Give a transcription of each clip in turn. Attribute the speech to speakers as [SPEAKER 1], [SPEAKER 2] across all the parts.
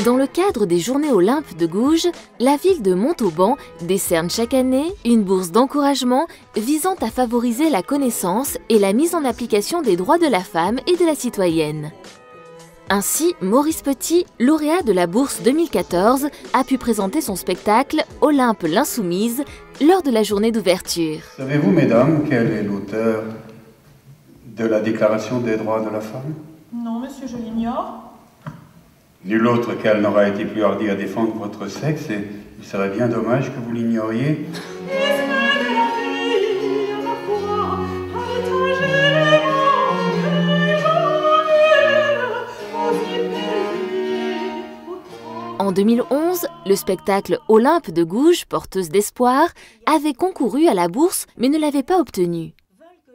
[SPEAKER 1] Dans le cadre des Journées Olympe de Gouges, la ville de Montauban décerne chaque année une bourse d'encouragement visant à favoriser la connaissance et la mise en application des droits de la femme et de la citoyenne. Ainsi, Maurice Petit, lauréat de la bourse 2014, a pu présenter son spectacle « Olympe l'insoumise » lors de la journée d'ouverture.
[SPEAKER 2] Savez-vous, mesdames, quel est l'auteur de la Déclaration des droits de la femme?
[SPEAKER 3] Non, monsieur, je l'ignore.
[SPEAKER 2] Nul autre qu'elle n'aura été plus hardi à défendre votre sexe, et il serait bien dommage que vous l'ignoriez.
[SPEAKER 1] En 2011, le spectacle Olympe de Gouges, porteuse d'espoir, avait concouru à la bourse mais ne l'avait pas obtenue.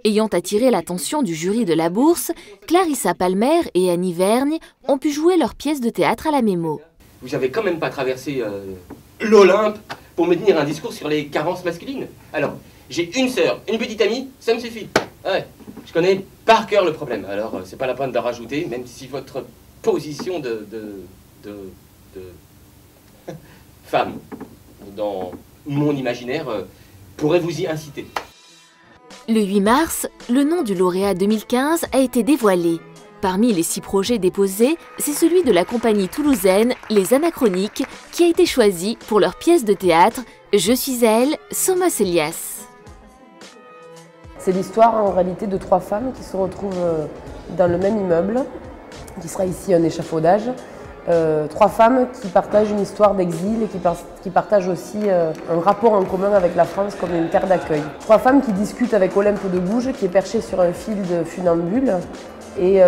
[SPEAKER 1] Ayant attiré l'attention du jury de la bourse, Clarissa Palmer et Annie Vergne ont pu jouer leur pièce de théâtre à la Mémo.
[SPEAKER 4] Vous n'avez quand même pas traversé l'Olympe pour me tenir un discours sur les carences masculines. Alors, j'ai une sœur, une petite amie, ça me suffit. Ouais, je connais par cœur le problème, alors c'est pas la peine de rajouter, même si votre position de femme, dans mon imaginaire, pourrait vous y inciter.
[SPEAKER 1] Le 8 mars, le nom du lauréat 2015 a été dévoilé. Parmi les 6 projets déposés, c'est celui de la compagnie toulousaine Les Anachroniques qui a été choisi pour leur pièce de théâtre « Je suis elle, Somos Elias ».
[SPEAKER 5] C'est l'histoire en réalité de 3 femmes qui se retrouvent dans le même immeuble, qui sera ici un échafaudage. 3 femmes qui partagent une histoire d'exil et qui partagent aussi un rapport en commun avec la France comme une terre d'accueil. 3 femmes qui discutent avec Olympe de Gouges, qui est perché sur un fil de funambule et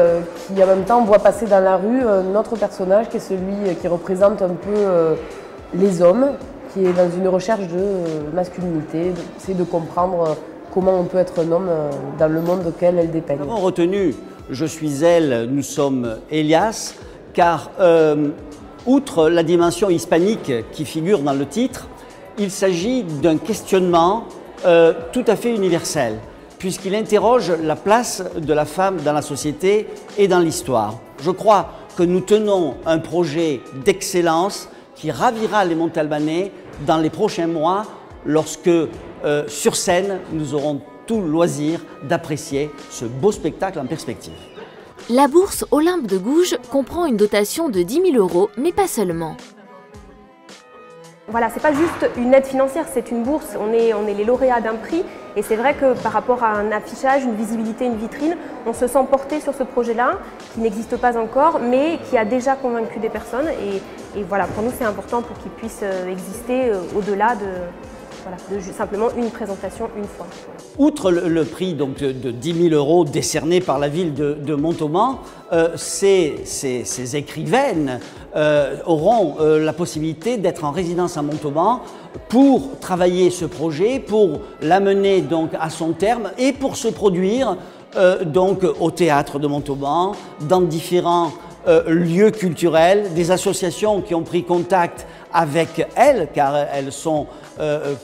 [SPEAKER 5] qui en même temps voit passer dans la rue un autre personnage qui est celui qui représente un peu les hommes, qui est dans une recherche de masculinité, c'est de comprendre comment on peut être un homme dans le monde auquel elle dépeigne.
[SPEAKER 6] Nous avons retenu « Je suis elle, nous sommes Elias », car outre la dimension hispanique qui figure dans le titre, il s'agit d'un questionnement tout à fait universel, puisqu'il interroge la place de la femme dans la société et dans l'histoire. Je crois que nous tenons un projet d'excellence qui ravira les Montalbanais dans les prochains mois, lorsque sur scène, nous aurons tout le loisir d'apprécier ce beau spectacle en perspective.
[SPEAKER 1] La bourse Olympe de Gouges comprend une dotation de 10 000 €, mais pas seulement.
[SPEAKER 7] Voilà, c'est pas juste une aide financière, c'est une bourse. On est les lauréats d'un prix et c'est vrai que par rapport à un affichage, une visibilité, une vitrine, on se sent porté sur ce projet-là qui n'existe pas encore mais qui a déjà convaincu des personnes et voilà, pour nous c'est important pour qu'il puisse exister au-delà de simplement une présentation une fois.
[SPEAKER 6] Outre le prix donc, de 10 000 € décerné par la ville de Montauban, ces écrivaines auront la possibilité d'être en résidence à Montauban pour travailler ce projet, pour l'amener donc à son terme et pour se produire donc au théâtre de Montauban, dans différents lieux culturels, des associations qui ont pris contact avec elles, car elles sont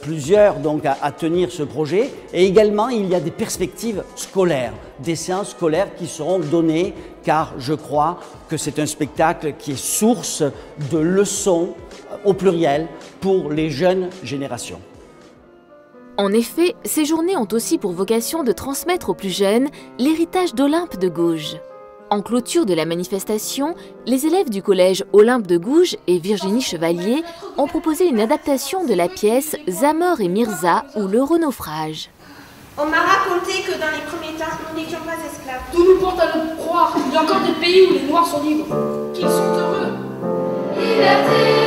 [SPEAKER 6] plusieurs donc, à tenir ce projet. Et également, il y a des perspectives scolaires, des séances scolaires qui seront données, car je crois que c'est un spectacle qui est source de leçons au pluriel pour les jeunes générations.
[SPEAKER 1] En effet, ces journées ont aussi pour vocation de transmettre aux plus jeunes l'héritage d'Olympe de Gouges. En clôture de la manifestation, les élèves du collège Olympe de Gouges et Virginie Chevalier ont proposé une adaptation de la pièce Zamor et Mirza ou le Renaufrage.
[SPEAKER 8] On m'a raconté que dans les premiers temps, nous n'étions pas esclaves.
[SPEAKER 9] Tout nous porte à le croire. Il y a encore des pays où les Noirs sont libres. Qu'ils sont heureux.
[SPEAKER 8] Liberté.